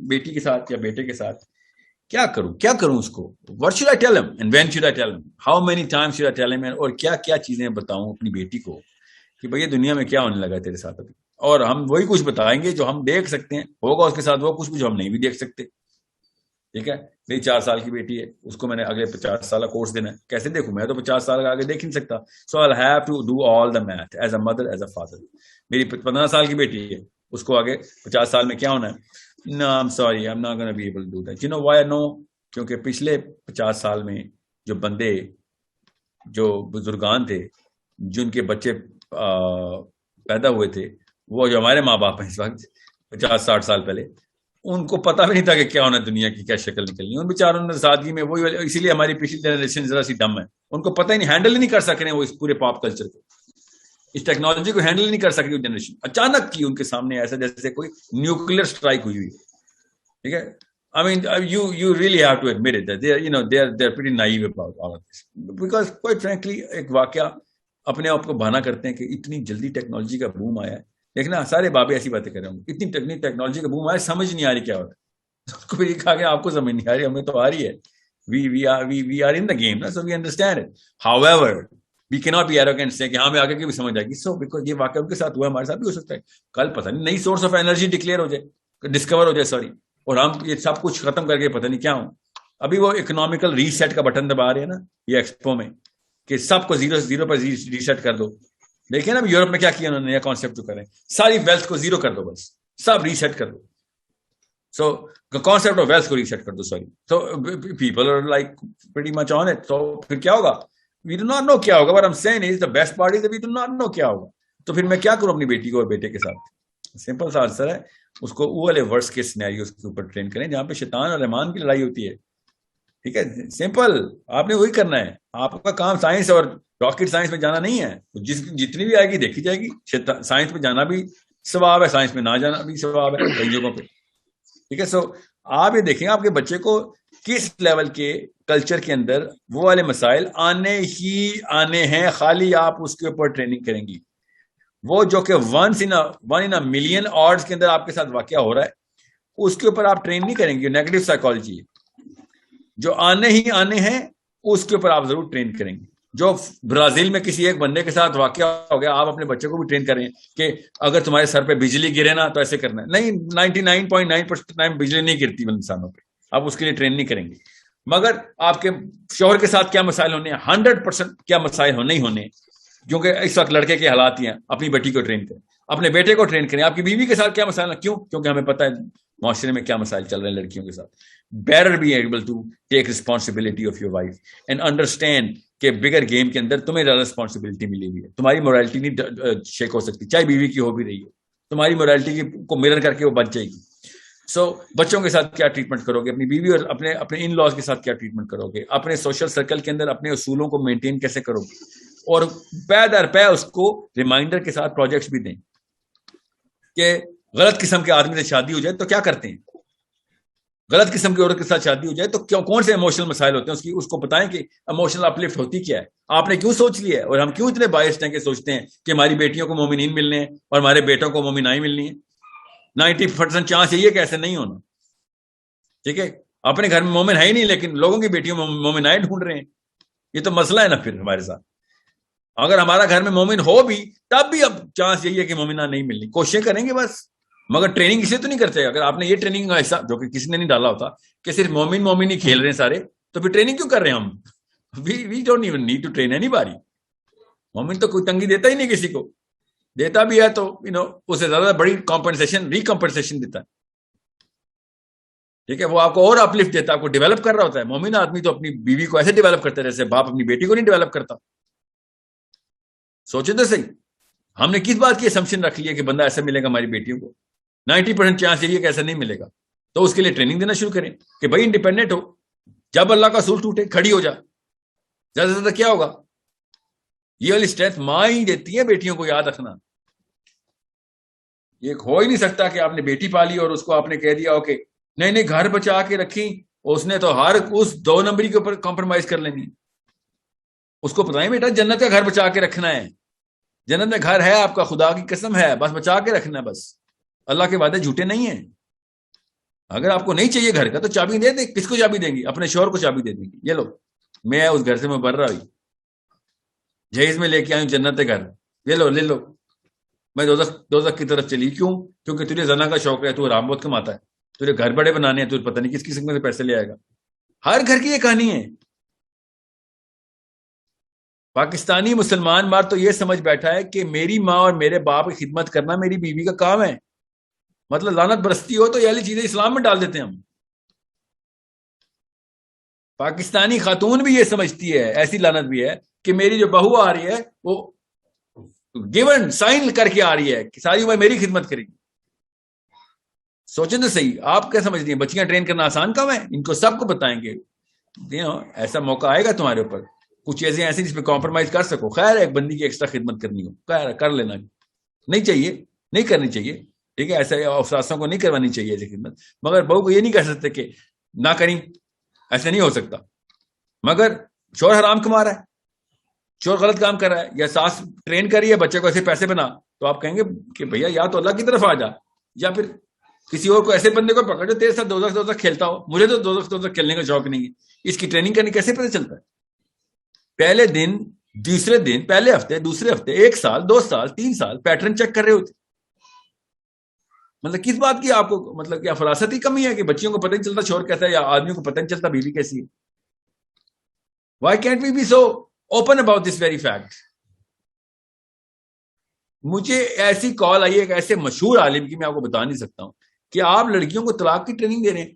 بیٹی کے ساتھ یا بیٹے کے ساتھ کیا کروں اس کو, what should I tell him and when should I tell him, how many times should I tell him, اور کیا چیزیں بتاؤں اپنی بیٹی کو کہ بھئی دنیا میں کیا ہونے لگا تیرے ساتھ ابھی. اور ہم وہی کچھ بتائیں گے جو ہم دیکھ سکتے ہیں, ہوگا اس کے ساتھ وہ کچھ بھی جو ہم نہیں بھی دیکھ سکتے. ٹھیک ہے, میری 4 سال کی بیٹی ہے, اس کو میں نے اگلے 50 سال کا کورس دینا ہے, کیسے دیکھوں, میں تو 50 سال کا آگے دیکھ نہیں سکتا. سو I'll have to do all the math as a mother, as a father. میری 15 سال کی بیٹی ہے, اس کو آگے 50 سال میں کیا ہونا ہے. No, I'm sorry, I'm not going to be able to do that. You know why I know? کیونکہ پچھلے 50 سال میں جو بندے, جو بزرگان تھے, جن کے بچے پیدا ہوئے تھے, وہ جو ہمارے ماں باپ ہیں اس وقت 50-60 سال پہلے, ان کو پتا بھی نہیں تھا کہ کیا ہونا دنیا کی, کیا شکل نکلنی ہے. ان بیچاروں نے سادگی میں وہی, اسی لیے ہماری پچھلی جنریشن ذرا سی ڈم ہے, ان کو پتہ ہی نہیں, ہینڈل ہی نہیں کر سک رہے وہ اس پورے پاپ کلچر کو, اس ٹیکنالوجی کو ہینڈل نہیں کر سک رہی جنریشن. اچانک کی ان کے سامنے ایسا جیسے کوئی نیوکلیر اسٹرائک ہوئی ہوئی. ٹھیک ہے, I mean, you really have to admit it that they're pretty naive about all of this, because quite frankly ایک واقعہ اپنے آپ کو بہانا کرتے ہیں کہ اتنی جلدی ٹیکنالوجی کا بوم آیا ہے. دیکھنا سارے بابے ایسی باتیں کر رہے ہوں, اتنی ٹیکنالوجی کا بوم آیا, سمجھ نہیں آ رہی کیا ہوتا ہے. کو یہ کہا کہ آپ کو سمجھ نہیں آ رہی, ہمیں تو آ رہی ہے. we are in the game, so we understand it. However, we cannot be arrogant say کہ ہاں میں آگے کی بھی سمجھ آئے گی. So because یہ واقعہ ان کے ساتھ ہوا, ہمارے ساتھ بھی ہو سکتا ہے. کل پتہ نہیں نئی سورس آف انرجی ڈکلیئر ہو جائے, ڈسکور ہو جائے, سوری, اور ہم یہ سب کچھ ختم کر کے پتہ نہیں کیا ہوں. ابھی وہ اکنامیکل ریسیٹ کا بٹن دبا رہے ہیں نا یہ ایکسپو میں, کہ سب کو زیرو پر ریسیٹ کر دو. دیکھیں نا یورپ میں کیا کیا انہوں نے, نیا کانسیپٹ جو کریں, ساری ویلتھ کو زیرو کر دو, بس سب ریسیٹ کر دو. سو کانسیپٹ آف ویلتھ کو ریسیٹ کر دو, sorry. So people are like pretty much on it. تو پھر کیا ہوگا, وی ڈو ناٹ نو کیا ہوگا. But I'm seeing is the best part is we do not know کیا ہوگا. تو پھر میں کیا کروں اپنی بیٹی کو اور بیٹے کے ساتھ؟ سمپل سا آنسر ہے, اس کو وہ والے ورس کے سینیریوز کے اوپر ٹرین کریں جہاں پہ شیطان اور رحمان کی لڑائی ہوتی ہے. ٹھیک ہے, سمپل, آپ نے وہی کرنا ہے. آپ کا کام سائنس اور راکٹ سائنس میں جانا نہیں ہے. جتنی بھی آئے گی دیکھی جائے گی. سائنس میں جانا بھی ثواب ہے, سائنس میں نہ جانا بھی ثواب ہے کئی جگہوں پہ. ٹھیک ہے, سو آپ یہ دیکھیں آپ کے بچے کو کس لیول کے کلچر کے اندر وہ والے مسائل آنے ہیں, خالی آپ اس کے اوپر ٹریننگ کریں گی. وہ جو کہ one in a million odds کے اندر آپ کے ساتھ واقعہ ہو رہا ہے, اس کے اوپر آپ ٹرین نہیں کریں گے. نیگیٹو سائیکالوجی جو آنے ہیں اس کے اوپر آپ ضرور ٹرین کریں گے. جو برازیل میں کسی ایک بندے کے ساتھ واقعہ ہو گیا, آپ اپنے بچے کو بھی ٹرین کریں کہ اگر تمہارے سر پہ بجلی گرے نا تو ایسے کرنا ہے. نہیں, 99.9% بجلی نہیں گرتی انسانوں پہ, آپ اس کے لیے ٹرین نہیں کریں گے. مگر آپ کے شوہر کے ساتھ کیا مسائل ہونے ہیں, 100% کیا مسائل نہیں ہونے, کیونکہ اس وقت لڑکے کے حالات ہی ہیں. اپنی بیٹی کو ٹرین کریں, اپنے بیٹے کو ٹرین کریں. آپ کی بیوی کے ساتھ کیا مسائل ہیں, کیوں, کیونکہ ہمیں پتہ ہے معاشرے میں کیا مسائل چل رہے ہیں لڑکیوں کے ساتھ. Better be able to take responsibility of your wife and understand کہ بگر گیم کے اندر تمہیں زیادہ ریسپانسبلٹی ملی ہوئی ہے. تمہاری مورالٹی نہیں شیک ہو سکتی, چاہے بیوی کی ہو بھی رہی ہے. تمہاری مورالٹی کو مرر کر کے وہ بچ جائے گی. سو بچوں کے ساتھ کیا ٹریٹمنٹ کرو گے, اپنی بیوی اور اپنے ان لاز کے ساتھ کیا ٹریٹمنٹ کرو گے, اپنے سوشل سرکل کے اندر اپنے اصولوں کو مینٹین کیسے کرو گے, اور پے در پے اس کو ریمائنڈر کے ساتھ پروجیکٹس بھی دیں. کہ غلط قسم کے آدمی سے شادی ہو جائے تو کیا کرتے ہیں, غلط قسم کی عورت کے ساتھ شادی ہو جائے تو کون سے ایموشنل مسائل ہوتے ہیں, اس کو بتائیں کہ ایموشنل اپلفٹ ہوتی کیا ہے, آپ نے کیوں سوچ لیا ہے, اور ہم کیوں اتنے بائسڈ ہیں کہ سوچتے ہیں کہ ہماری بیٹیوں کو مومنین ملنے ہیں اور ہمارے بیٹوں کو مومنائیں ملنی ہیں. 90% چانس یہی ہے کہ ایسے نہیں ہونا. ٹھیک ہے, اپنے گھر میں مومن ہے ہی نہیں, لیکن لوگوں کی بیٹیوں میں مومنائیں ڈھونڈ رہے ہیں. یہ تو مسئلہ ہے نا پھر ہمارے ساتھ. اگر ہمارا گھر میں مومن ہو بھی تب بھی اب چانس یہی ہے کہ مومنہ نہیں ملنی. کوششیں کریں گے بس, مگر ٹریننگ اسے تو نہیں کرتے. اگر آپ نے یہ ٹریننگ کا حصہ جو کہ کسی نے نہیں ڈالا ہوتا کہ صرف مومن ہی کھیل رہے ہیں سارے, تو پھر ٹریننگ کیوں کر رہے ہیں ہم. We don't even need to train anybody. مومن تو کوئی تنگی دیتا ہی نہیں کسی کو, دیتا بھی ہے تو اسے زیادہ بڑی ریکمپنسیشن دیتا ہے. ٹھیک ہے, وہ آپ کو اور اپلفٹ دیتا ہے, آپ کو ڈیولپ کر رہا ہوتا ہے. مومن آدمی تو اپنی بیوی کو ایسے ڈیولپ کرتا ہے جیسے باپ اپنی بیٹی کو نہیں ڈیولپ کرتا. سوچے تو صحیح, ہم نے کس بات کی اسمپشن رکھ لی ہے کہ بندہ ایسا ملے گا ہماری بیٹیوں کو. 90% چانس یہ ہے کہ ایسا نہیں ملے گا. تو اس کے لیے ٹریننگ دینا شروع کریں کہ بھائی انڈیپینڈنٹ ہو, جب اللہ کا اصول ٹوٹے کھڑی ہو جا. زیادہ سے زیادہ کیا ہوگا, یہ والی اسٹرینتھ ماں ہی دیتی ہے بیٹیوں کو, یاد رکھنا. یہ ہو ہی نہیں سکتا کہ آپ نے بیٹی پالی اور اس کو آپ نے کہہ دیا اوکے نہیں گھر بچا کے رکھی, اس نے تو ہر اس 2 نمبری کے اوپر کمپرومائز کر لینی. اس کو بتائیں بیٹا جنت کا گھر بچا کے رکھنا ہے, جنت میں گھر ہے آپ کا, خدا کی قسم ہے, بس بچا کے رکھنا ہے. بس اللہ کے وعدے جھوٹے نہیں ہیں. اگر آپ کو نہیں چاہیے گھر کا تو چابی دے دیں. کس کو چابی دیں گی؟ اپنے شوہر کو چابی دے دیں گی, یہ لو میں اس گھر سے میں بھر رہا ہوں, جہیز میں لے کے آئی ہوں جنت گھر, یہ لو لے لو, میں دوزخ کی طرف چلی. کیوں؟ کیونکہ تجھے زنا کا شوق ہے, تو حرام بہت کماتا ہے, تجھے گھر بڑے بنانے ہیں, تجھے پتہ نہیں کس قسم سے پیسے لے آئے گا. ہر گھر کی یہ کہانی ہے. پاکستانی مسلمان مرد تو یہ سمجھ بیٹھا ہے کہ میری ماں اور میرے باپ کی خدمت کرنا میری بیوی کا کام ہے. مطلب لعنت برستی ہو تو یہ والی چیزیں اسلام میں ڈال دیتے ہیں ہم. پاکستانی خاتون بھی یہ سمجھتی ہے, ایسی لعنت بھی ہے, کہ میری جو بہو آ رہی ہے وہ گیون سائن کر کے آ رہی ہے کہ ساری عمر میری خدمت کرے گی. سوچیں تو صحیح, آپ کیا سمجھتی ہیں بچیاں ٹرین کرنا آسان کام ہے؟ ان کو سب کو بتائیں گے, ایسا موقع آئے گا تمہارے اوپر, کچھ چیزیں ایسی جس پہ کمپرومائز کر سکو. خیر ایک بندی کی ایکسٹرا خدمت کرنی ہو, خیر کر لینا, نہیں چاہیے, نہیں کرنی چاہیے, ٹھیک ہے, ایسے افساسوں کو نہیں کروانی چاہیے ایسی خدمت. مگر بہو کو یہ نہیں کہہ سکتے کہ نہ کریں, ایسے نہیں ہو سکتا. مگر شوہر حرام کما رہا ہے, شوہر غلط کام کر رہا ہے, یا ساس ٹرین کر رہی ہے بچے کو ایسے پیسے بنا, تو آپ کہیں گے کہ بھیا یا تو اللہ کی طرف آ جا, یا پھر کسی اور کو ایسے بندے کو پکڑ جو تیرے ساتھ دوزخ کھیلتا ہو. مجھے تو دوزخ کھیلنے کا شوق نہیں ہے. اس کی ٹریننگ کرنے کیسے پتہ چلتا ہے؟ پہلے دن, دوسرے دن, پہلے ہفتے, دوسرے ہفتے, 1 سال, 2 سال, 3 سال پیٹرن چیک کر رہے ہوتے. مطلب کس بات کی آپ کو, مطلب کیا فراست کی کمی ہے کہ بچیوں کو پتہ نہیں چلتا شوہر کیسا ہے, یا آدمیوں کو پتہ نہیں چلتا بیوی کیسی ہے؟ Why can't we be so open about this very fact? مجھے ایسی کال آئی ہے ایک ایسے مشہور عالم کی, میں آپ کو بتا نہیں سکتا ہوں, کہ آپ لڑکیوں کو طلاق کی ٹریننگ دے رہے ہیں.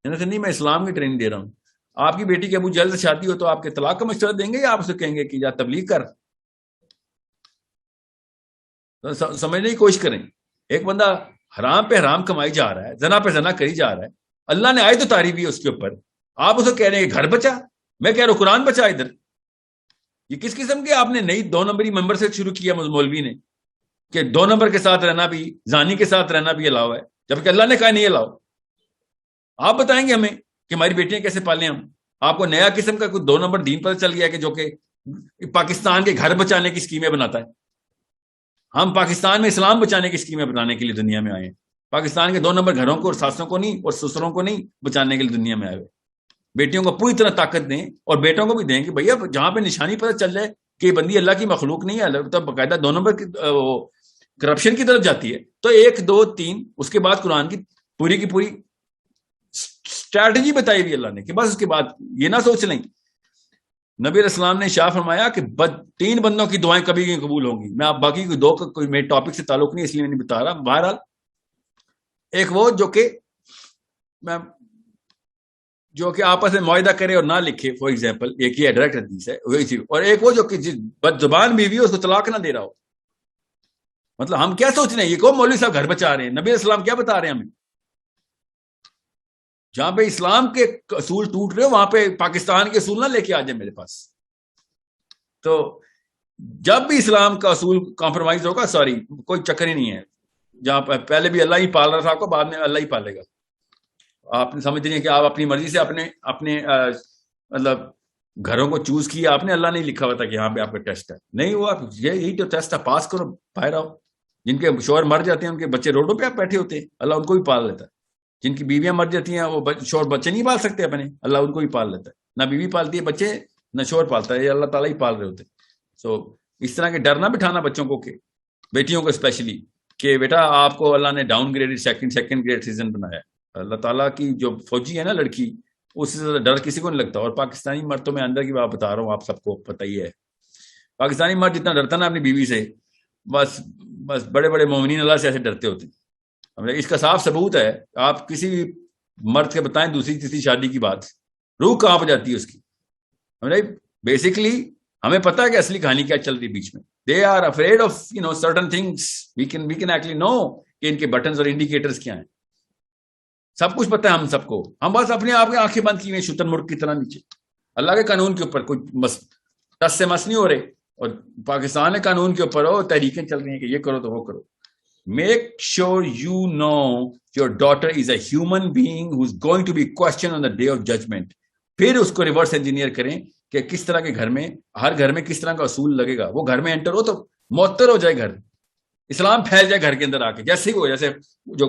نہیں, میں اسلام کی ٹریننگ دے رہا ہوں. آپ کی بیٹی کے ابو جلد شادی ہو تو آپ کے طلاق کا مشورہ دیں گے, یا آپ اسے کہیں گے کہ یا تبلیغ کر؟ سمجھنے کی کوشش کریں. ایک بندہ حرام پہ حرام کمائی جا رہا ہے, زنا پہ زنا کری جا رہا ہے, اللہ نے آیت اتاری بھی اس کے اوپر, آپ اسے کہہ رہے ہیں کہ گھر بچا. میں کہہ رہا ہوں قرآن بچا ادھر. یہ کس قسم کے آپ نے نئی 2 نمبری ممبر سے شروع کیا مولوی نے, کہ 2 نمبر کے ساتھ رہنا بھی, زانی کے ساتھ رہنا بھی الاؤ ہے, جبکہ اللہ نے کہا نہیں الاؤ. آپ بتائیں گے ہمیں کہ ہماری بیٹیاں کیسے پالیں ہم. آپ کو نیا قسم کا کوئی 2 نمبر دین پتہ چل گیا کہ جو کہ پاکستان کے گھر بچانے کی اسکیمیں بناتا ہے. ہم پاکستان میں اسلام بچانے کی اسکیمیں بنانے کے لیے دنیا میں آئے ہیں. پاکستان کے 2 نمبر گھروں کو اور ساسوں کو نہیں, اور سسروں کو نہیں بچانے کے لیے دنیا میں آئے ہوئے. بیٹیوں کو پوری طرح طاقت دیں, اور بیٹوں کو بھی دیں کہ بھیا جہاں پہ نشانی پتہ چل جائے کہ یہ بندی اللہ کی مخلوق نہیں ہے, تب باقاعدہ 2 نمبر کرپشن کی طرف جاتی ہے, تو 1 2 3 اس کے بعد قرآن کی پوری اسٹریٹجی بتائی ہوئی اللہ نے, کہ بس اس کے بعد یہ نہ سوچ لیں. نبی علیہ السلام نے شاہ فرمایا کہ 3 بندوں کی دعائیں کبھی نہیں قبول ہوں گی. میں آپ باقی کوئی 2 کا کوئی میرے ٹاپک سے تعلق نہیں, اس لیے میں نہیں بتا رہا. بہرحال ایک وہ جو کہ آپس میں معاہدہ کرے اور نہ لکھے, فار ایگزامپل, ایک یہ ڈائریکٹ حدیث ہے, اور ایک وہ جو کہ بد زبان بیوی ہو اس کو طلاق نہ دے رہا ہو. مطلب ہم کیا سوچ رہے ہیں, یہ کو مولوی صاحب گھر بچا رہے ہیں, نبی علیہ السلام کیا بتا رہے ہیں ہمیں؟ جہاں پہ اسلام کے اصول ٹوٹ رہے ہو وہاں پہ پاکستان کے اصول نہ لے کے آ جائے میرے پاس. تو جب بھی اسلام کا اصول کمپرومائز ہوگا, سوری کوئی چکر ہی نہیں ہے. جہاں پہ پہلے بھی اللہ ہی پال رہا تھا آپ کو, بعد میں اللہ ہی پالے گا. آپ نے سمجھ رہی ہیں کہ آپ اپنی مرضی سے اپنے مطلب گھروں کو چوز کیا آپ نے, اللہ نہیں لکھا ہوا تھا کہ یہاں پہ آپ کا ٹیسٹ ہے. نہیں ہوا, یہی تو ٹیسٹ ہے, پاس کرو باہر آؤ. جن کے شوہر مر جاتے ہیں ان کے بچے روڈوں پہ آپ بیٹھے ہوتے ہیں, اللہ ان کو بھی پال لیتا ہے. جن کی بیویاں مر جاتی ہیں وہ شوہر بچے نہیں پال سکتے اپنے, اللہ ان کو بھی پال لیتا ہے. نہ بیوی پالتی ہے بچے, نہ شوہر پالتا ہے, یہ اللہ تعالیٰ ہی پال رہے ہوتے. سو اس طرح کے ڈر نہ بٹھانا بچوں کو, کہ بیٹیوں کو اسپیشلی, کہ بیٹا آپ کو اللہ نے downgrade second grade citizen بنایا. اللہ تعالیٰ کی جو فوجی ہے نا لڑکی, اس سے زیادہ ڈر کسی کو نہیں لگتا. اور پاکستانی مرد تو میں اندر کی بات بتا رہا ہوں, آپ سب کو پتہ ہی ہے. پاکستانی مرد جتنا ڈرتا نا اپنی بیوی سے, بس بڑے بڑے مومنین اللہ سے ایسے ڈرتے ہوتے ہیں. اس کا صاف ثبوت ہے, آپ کسی بھی مرد کے بتائیں دوسری تیسری شادی کی بات, روح کہاں جاتی ہے اس کی. بیسکلی ہمیں پتا ہے کہ اصلی کہانی کیا چل رہی بیچ میں. They are afraid of certain things. We can actually know کہ ان کے بٹنز اور انڈیکیٹرز کیا ہیں. سب کچھ پتا ہے ہم سب کو, ہم بس اپنے آپ کے آنکھیں بند کی ہوئی شتر مرغ کی طرح نیچے. اللہ کے قانون کے اوپر کوئی ٹس سے مس نہیں ہو رہے, اور پاکستان کے قانون کے اوپر ہو تحریکیں چل رہی ہیں کہ یہ کرو تو وہ کرو. Make sure you know your daughter is a human being who is going to be question on the day of judgement. پھر اس کو ریورس انجینئر کریں کہ کس طرح کے گھر میں, ہر گھر میں کس طرح کا اصول لگے گا. وہ گھر میں انٹر ہو تو معطر ہو جائے گھر, اسلام پھیل جائے گھر کے اندر آ کے, جیسے ہی وہ, جیسے جو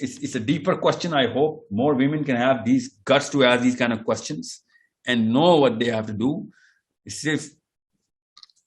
it's a deeper question. I hope more women can have these guts to ask these kind of questions and know what they have to do.